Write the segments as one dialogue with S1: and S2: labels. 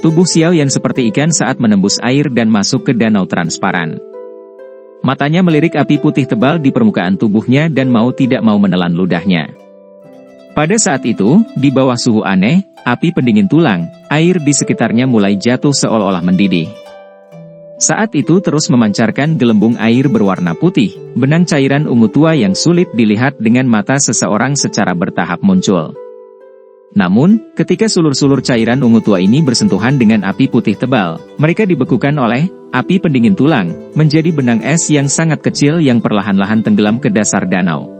S1: Tubuh Xiao Yan seperti ikan saat menembus air dan masuk ke danau transparan. Matanya melirik api putih tebal di permukaan tubuhnya dan mau tidak mau menelan ludahnya. Pada saat itu, di bawah suhu aneh, api pendingin tulang, air di sekitarnya mulai jatuh seolah-olah mendidih. Saat itu terus memancarkan gelembung air berwarna putih, benang cairan ungu tua yang sulit dilihat dengan mata seseorang secara bertahap muncul. Namun, ketika sulur-sulur cairan ungu tua ini bersentuhan dengan api putih tebal, mereka dibekukan oleh api pendingin tulang, menjadi benang es yang sangat kecil yang perlahan-lahan tenggelam ke dasar danau.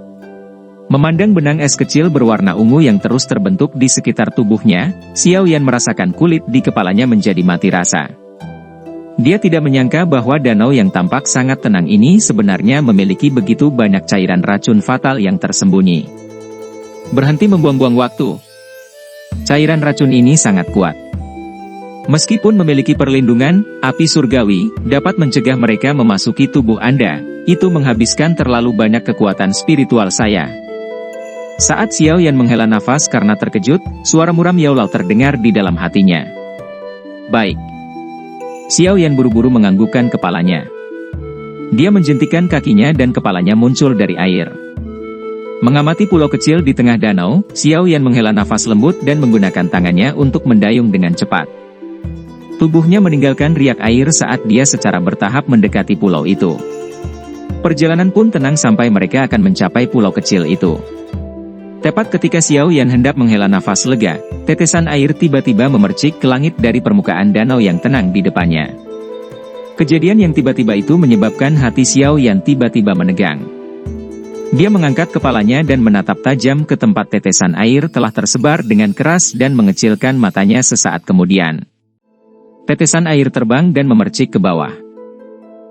S1: Memandang benang es kecil berwarna ungu yang terus terbentuk di sekitar tubuhnya, Xiao Yan merasakan kulit di kepalanya menjadi mati rasa. Dia tidak menyangka bahwa danau yang tampak sangat tenang ini sebenarnya memiliki begitu banyak cairan racun fatal yang tersembunyi. Berhenti membuang-buang waktu. Cairan racun ini sangat kuat. Meskipun memiliki perlindungan, api surgawi dapat mencegah mereka memasuki tubuh Anda. Itu menghabiskan terlalu banyak kekuatan spiritual saya. Saat Xiao Yan menghela nafas karena terkejut, suara muram Yaolao terdengar di dalam hatinya. Baik. Xiao Yan buru-buru menganggukkan kepalanya. Dia menjentikan kakinya dan kepalanya muncul dari air. Mengamati pulau kecil di tengah danau, Xiao Yan menghela nafas lembut dan menggunakan tangannya untuk mendayung dengan cepat. Tubuhnya meninggalkan riak air saat dia secara bertahap mendekati pulau itu. Perjalanan pun tenang sampai mereka akan mencapai pulau kecil itu. Tepat ketika Xiao Yan hendak menghela nafas lega, tetesan air tiba-tiba memercik ke langit dari permukaan danau yang tenang di depannya. Kejadian yang tiba-tiba itu menyebabkan hati Xiao Yan tiba-tiba menegang. Dia mengangkat kepalanya dan menatap tajam ke tempat tetesan air telah tersebar dengan keras dan mengecilkan matanya sesaat kemudian. Tetesan air terbang dan memercik ke bawah.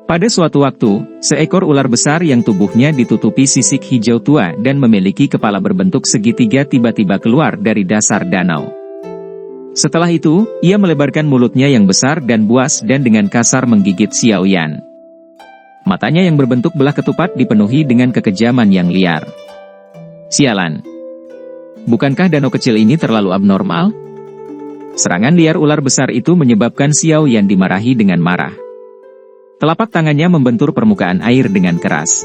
S1: Pada suatu waktu, seekor ular besar yang tubuhnya ditutupi sisik hijau tua dan memiliki kepala berbentuk segitiga tiba-tiba keluar dari dasar danau. Setelah itu, ia melebarkan mulutnya yang besar dan buas dan dengan kasar menggigit Xiao Yan. Matanya yang berbentuk belah ketupat dipenuhi dengan kekejaman yang liar. Sialan! Bukankah danau kecil ini terlalu abnormal? Serangan liar ular besar itu menyebabkan Xiao Yan dimarahi dengan marah. Telapak tangannya membentur permukaan air dengan keras.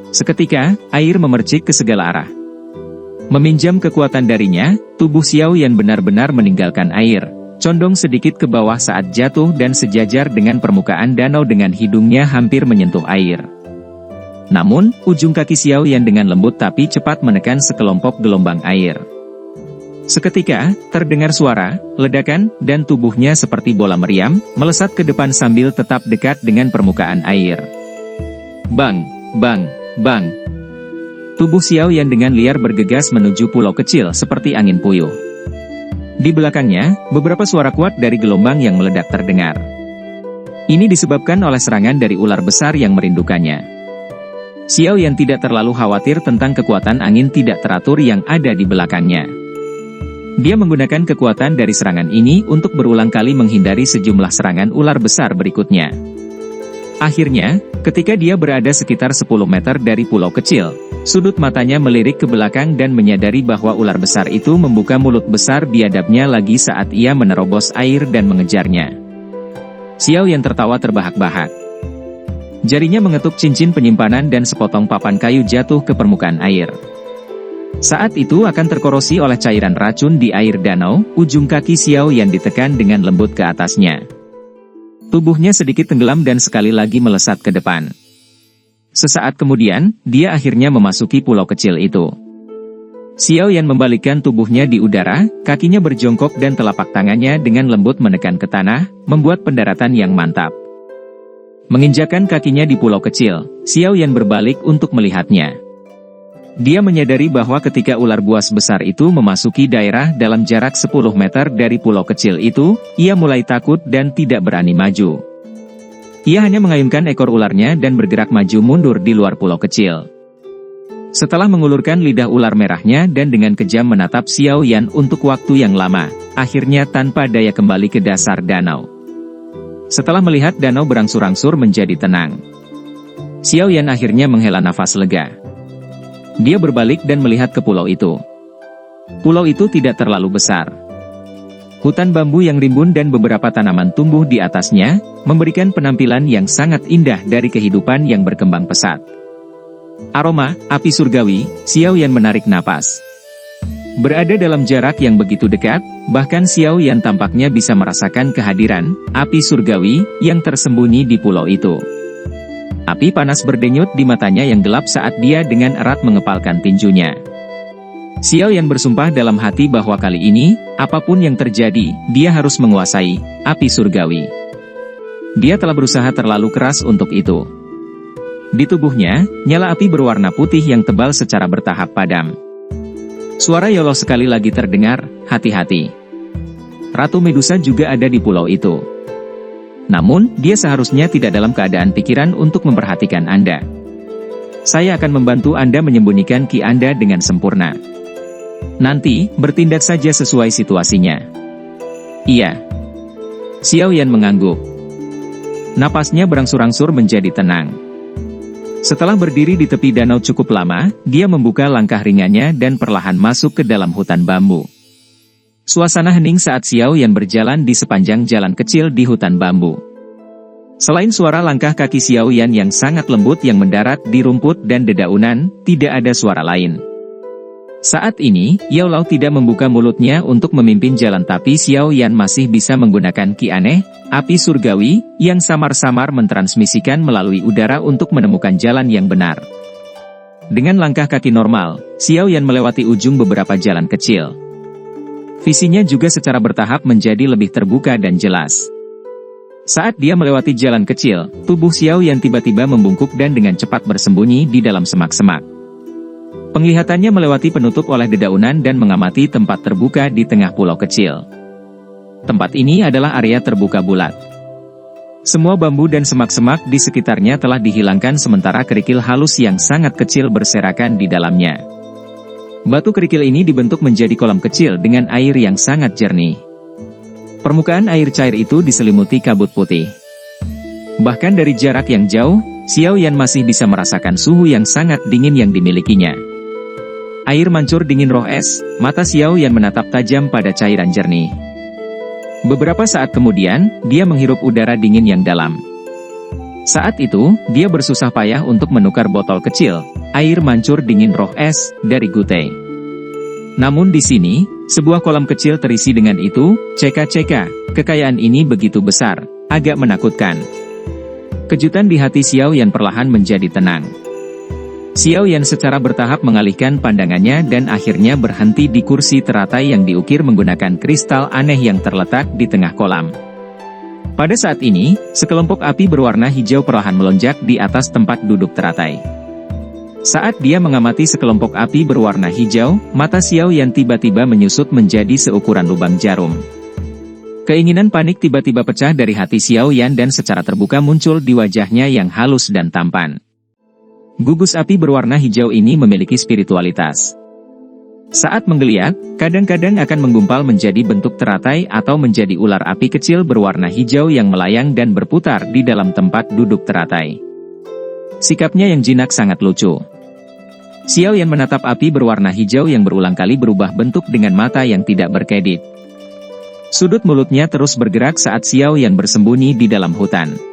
S1: Seketika, air memercik ke segala arah. Meminjam kekuatan darinya, tubuh Xiao Yan benar-benar meninggalkan air, condong sedikit ke bawah saat jatuh dan sejajar dengan permukaan danau dengan hidungnya hampir menyentuh air. Namun, ujung kaki Xiao Yan dengan lembut tapi cepat menekan sekelompok gelombang air. Seketika, terdengar suara, ledakan, dan tubuhnya seperti bola meriam, melesat ke depan sambil tetap dekat dengan permukaan air. Bang! Bang! Bang! Tubuh Xiao Yan dengan liar bergegas menuju pulau kecil seperti angin puyuh. Di belakangnya, beberapa suara kuat dari gelombang yang meledak terdengar. Ini disebabkan oleh serangan dari ular besar yang merindukannya. Xiao Yan tidak terlalu khawatir tentang kekuatan angin tidak teratur yang ada di belakangnya. Dia menggunakan kekuatan dari serangan ini untuk berulang kali menghindari sejumlah serangan ular besar berikutnya. Akhirnya, ketika dia berada sekitar 10 meter dari pulau kecil, sudut matanya melirik ke belakang dan menyadari bahwa ular besar itu membuka mulut besar biadabnya lagi saat ia menerobos air dan mengejarnya. Xiao Yan tertawa terbahak-bahak. Jarinya mengetuk cincin penyimpanan dan sepotong papan kayu jatuh ke permukaan air. Saat itu akan terkorosi oleh cairan racun di air danau, ujung kaki Xiao Yan ditekan dengan lembut ke atasnya. Tubuhnya sedikit tenggelam dan sekali lagi melesat ke depan. Sesaat kemudian, dia akhirnya memasuki pulau kecil itu. Xiao Yan membalikkan tubuhnya di udara, kakinya berjongkok dan telapak tangannya dengan lembut menekan ke tanah, membuat pendaratan yang mantap. Menginjakan kakinya di pulau kecil, Xiao Yan berbalik untuk melihatnya. Dia menyadari bahwa ketika ular buas besar itu memasuki daerah dalam jarak 10 meter dari pulau kecil itu, ia mulai takut dan tidak berani maju. Ia hanya mengayunkan ekor ularnya dan bergerak maju mundur di luar pulau kecil. Setelah mengulurkan lidah ular merahnya dan dengan kejam menatap Xiao Yan untuk waktu yang lama, akhirnya tanpa daya kembali ke dasar danau. Setelah melihat danau berangsur-angsur menjadi tenang, Xiao Yan akhirnya menghela nafas lega. Dia berbalik dan melihat ke pulau itu. Pulau itu tidak terlalu besar. Hutan bambu yang rimbun dan beberapa tanaman tumbuh di atasnya, memberikan penampilan yang sangat indah dari kehidupan yang berkembang pesat. Aroma, api surgawi, Xiao Yan menarik napas. Berada dalam jarak yang begitu dekat, bahkan Xiao Yan tampaknya bisa merasakan kehadiran api surgawi yang tersembunyi di pulau itu. Api panas berdenyut di matanya yang gelap saat dia dengan erat mengepalkan tinjunya. Xiao Yan bersumpah dalam hati bahwa kali ini, apapun yang terjadi, dia harus menguasai api surgawi. Dia telah berusaha terlalu keras untuk itu. Di tubuhnya, nyala api berwarna putih yang tebal secara bertahap padam. Suara Yolo sekali lagi terdengar, hati-hati. Ratu Medusa juga ada di pulau itu. Namun, dia seharusnya tidak dalam keadaan pikiran untuk memperhatikan Anda. Saya akan membantu Anda menyembunyikan ki Anda dengan sempurna. Nanti, bertindak saja sesuai situasinya. Iya. Xiao Yan mengangguk. Napasnya berangsur-angsur menjadi tenang. Setelah berdiri di tepi danau cukup lama, dia membuka langkah ringannya dan perlahan masuk ke dalam hutan bambu. Suasana hening saat Xiao Yan berjalan di sepanjang jalan kecil di hutan bambu. Selain suara langkah kaki Xiao Yan yang sangat lembut yang mendarat di rumput dan dedaunan, tidak ada suara lain. Saat ini, Yao Lao tidak membuka mulutnya untuk memimpin jalan tapi Xiao Yan masih bisa menggunakan ki aneh, api surgawi, yang samar-samar mentransmisikan melalui udara untuk menemukan jalan yang benar. Dengan langkah kaki normal, Xiao Yan melewati ujung beberapa jalan kecil. Visinya juga secara bertahap menjadi lebih terbuka dan jelas. Saat dia melewati jalan kecil, tubuh Xiao Yan tiba-tiba membungkuk dan dengan cepat bersembunyi di dalam semak-semak. Penglihatannya melewati penutup oleh dedaunan dan mengamati tempat terbuka di tengah pulau kecil. Tempat ini adalah area terbuka bulat. Semua bambu dan semak-semak di sekitarnya telah dihilangkan sementara kerikil halus yang sangat kecil berserakan di dalamnya. Batu kerikil ini dibentuk menjadi kolam kecil dengan air yang sangat jernih. Permukaan air cair itu diselimuti kabut putih. Bahkan dari jarak yang jauh, Xiao Yan masih bisa merasakan suhu yang sangat dingin yang dimilikinya. Air mancur dingin roh es, mata Xiao Yan menatap tajam pada cairan jernih. Beberapa saat kemudian, dia menghirup udara dingin yang dalam. Saat itu, dia bersusah payah untuk menukar botol kecil, air mancur dingin roh es, dari Gutei. Namun di sini, sebuah kolam kecil terisi dengan itu, ceka-ceka, kekayaan ini begitu besar, agak menakutkan. Kejutan di hati Xiao Yan perlahan menjadi tenang. Xiao Yan secara bertahap mengalihkan pandangannya dan akhirnya berhenti di kursi teratai yang diukir menggunakan kristal aneh yang terletak di tengah kolam. Pada saat ini, sekelompok api berwarna hijau perlahan melonjak di atas tempat duduk teratai. Saat dia mengamati sekelompok api berwarna hijau, mata Xiao Yan tiba-tiba menyusut menjadi seukuran lubang jarum. Keinginan panik tiba-tiba pecah dari hati Xiao Yan dan secara terbuka muncul di wajahnya yang halus dan tampan. Gugus api berwarna hijau ini memiliki spiritualitas. Saat menggeliat, kadang-kadang akan menggumpal menjadi bentuk teratai atau menjadi ular api kecil berwarna hijau yang melayang dan berputar di dalam tempat duduk teratai. Sikapnya yang jinak sangat lucu. Xiao Yan menatap api berwarna hijau yang berulang kali berubah bentuk dengan mata yang tidak berkedip. Sudut mulutnya terus bergerak saat Xiao Yan bersembunyi di dalam hutan.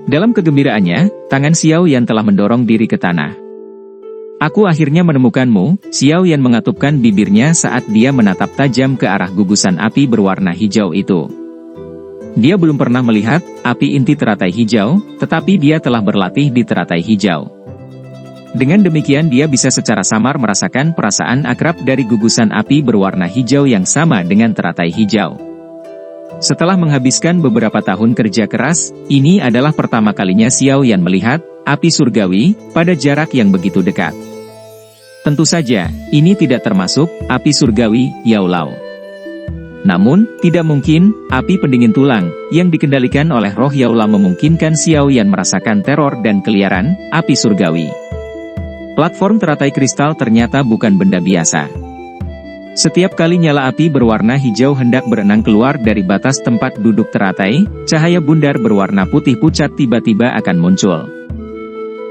S1: Dalam kegembiraannya, tangan Xiao Yan telah mendorong diri ke tanah. Aku akhirnya menemukanmu, Xiao Yan mengatupkan bibirnya saat dia menatap tajam ke arah gugusan api berwarna hijau itu. Dia belum pernah melihat api inti teratai hijau, tetapi dia telah berlatih di teratai hijau. Dengan demikian dia bisa secara samar merasakan perasaan akrab dari gugusan api berwarna hijau yang sama dengan teratai hijau. Setelah menghabiskan beberapa tahun kerja keras, ini adalah pertama kalinya Xiao Yan melihat api surgawi pada jarak yang begitu dekat. Tentu saja, ini tidak termasuk api surgawi Yao Lao. Namun, tidak mungkin api pendingin tulang yang dikendalikan oleh roh Yao Lao memungkinkan Xiao Yan merasakan teror dan keliaran api surgawi. Platform teratai kristal ternyata bukan benda biasa. Setiap kali nyala api berwarna hijau hendak berenang keluar dari batas tempat duduk teratai, cahaya bundar berwarna putih pucat tiba-tiba akan muncul.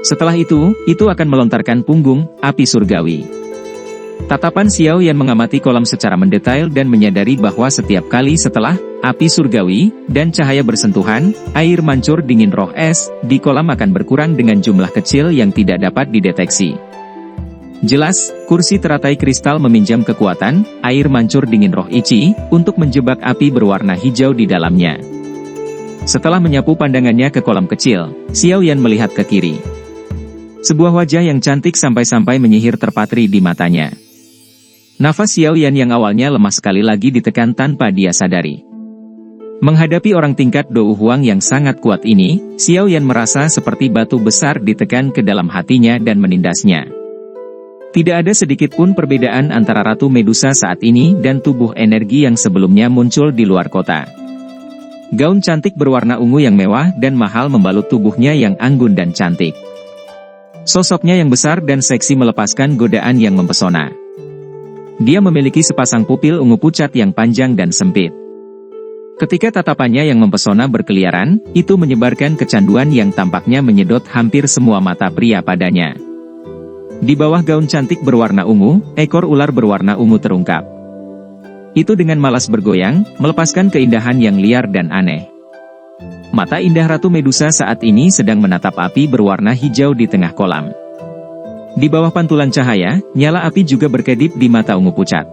S1: Setelah itu akan melontarkan punggung api surgawi. Tatapan Xiao Yan mengamati kolam secara mendetail dan menyadari bahwa setiap kali setelah api surgawi dan cahaya bersentuhan, air mancur dingin roh es di kolam akan berkurang dengan jumlah kecil yang tidak dapat dideteksi. Jelas, kursi teratai kristal meminjam kekuatan air mancur dingin roh Ichi untuk menjebak api berwarna hijau di dalamnya. Setelah menyapu pandangannya ke kolam kecil, Xiao Yan melihat ke kiri. Sebuah wajah yang cantik sampai-sampai menyihir terpatri di matanya. Nafas Xiao Yan yang awalnya lemah sekali lagi ditekan tanpa dia sadari. Menghadapi orang tingkat Dou Huang yang sangat kuat ini, Xiao Yan merasa seperti batu besar ditekan ke dalam hatinya dan menindasnya. Tidak ada sedikit pun perbedaan antara Ratu Medusa saat ini dan tubuh energi yang sebelumnya muncul di luar kota. Gaun cantik berwarna ungu yang mewah dan mahal membalut tubuhnya yang anggun dan cantik. Sosoknya yang besar dan seksi melepaskan godaan yang mempesona. Dia memiliki sepasang pupil ungu pucat yang panjang dan sempit. Ketika tatapannya yang mempesona berkeliaran, itu menyebarkan kecanduan yang tampaknya menyedot hampir semua mata pria padanya. Di bawah gaun cantik berwarna ungu, ekor ular berwarna ungu terungkap. Itu dengan malas bergoyang, melepaskan keindahan yang liar dan aneh. Mata indah Ratu Medusa saat ini sedang menatap api berwarna hijau di tengah kolam. Di bawah pantulan cahaya, nyala api juga berkedip di mata ungu pucat.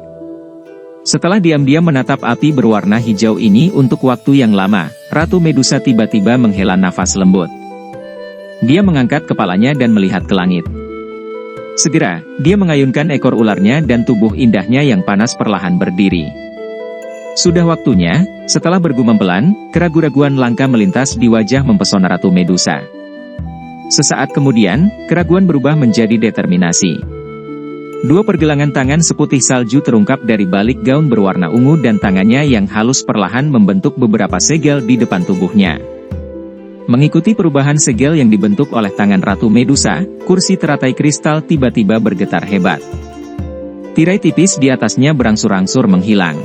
S1: Setelah diam-diam menatap api berwarna hijau ini untuk waktu yang lama, Ratu Medusa tiba-tiba menghela nafas lembut. Dia mengangkat kepalanya dan melihat ke langit. Segera, dia mengayunkan ekor ularnya dan tubuh indahnya yang panas perlahan berdiri. Sudah waktunya, setelah bergumam pelan, keraguan-raguan langka melintas di wajah mempesona Ratu Medusa. Sesaat kemudian, keraguan berubah menjadi determinasi. Dua pergelangan tangan seputih salju terungkap dari balik gaun berwarna ungu dan tangannya yang halus perlahan membentuk beberapa segel di depan tubuhnya. Mengikuti perubahan segel yang dibentuk oleh tangan Ratu Medusa, kursi teratai kristal tiba-tiba bergetar hebat. Tirai tipis di atasnya berangsur-angsur menghilang.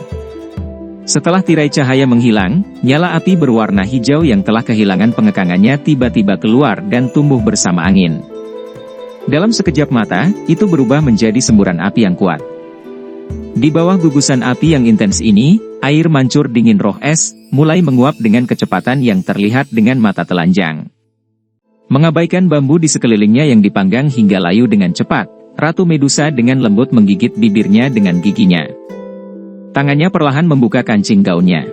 S1: Setelah tirai cahaya menghilang, nyala api berwarna hijau yang telah kehilangan pengekangannya tiba-tiba keluar dan tumbuh bersama angin. Dalam sekejap mata, itu berubah menjadi semburan api yang kuat. Di bawah gugusan api yang intens ini, air mancur dingin roh es mulai menguap dengan kecepatan yang terlihat dengan mata telanjang. Mengabaikan bambu di sekelilingnya yang dipanggang hingga layu dengan cepat, Ratu Medusa dengan lembut menggigit bibirnya dengan giginya. Tangannya perlahan membuka kancing gaunnya.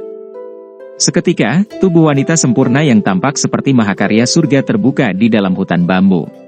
S1: Seketika, tubuh wanita sempurna yang tampak seperti mahakarya surga terbuka di dalam hutan bambu.